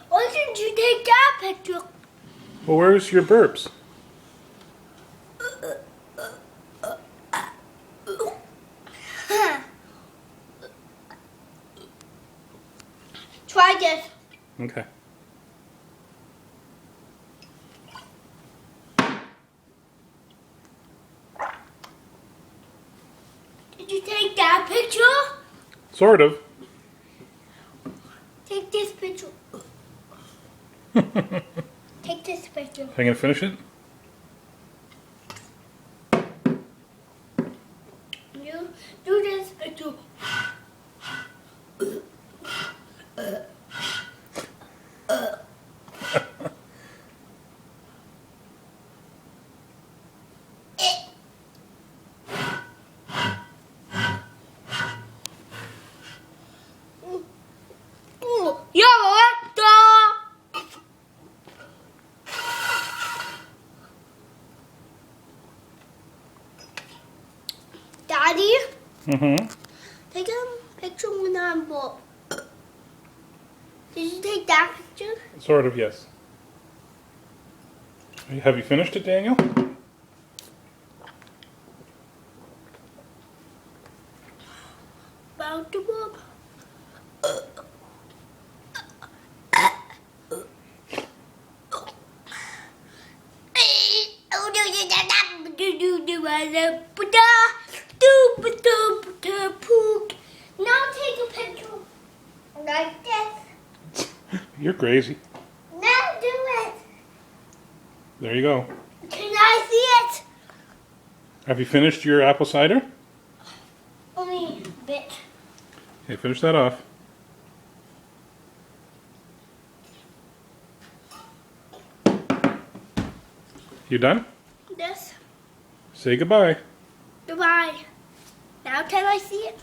Why didn't you take that picture? Well, where's your burps? Try this. Okay. Did you take that picture? Sort of. Take this picture. Take this picture. Are you going to finish it? You do this picture. You're a Daddy, take a picture when I'm bored. Did you take that picture? Sort of, yes. Have you finished it, Daniel? About to book. Now take a picture like this. You're crazy. Now do it. There you go. Can I see it? Have you finished your apple cider? Only a bit. Okay, finish that off. You done? This. Say goodbye. Goodbye. Now can I see it?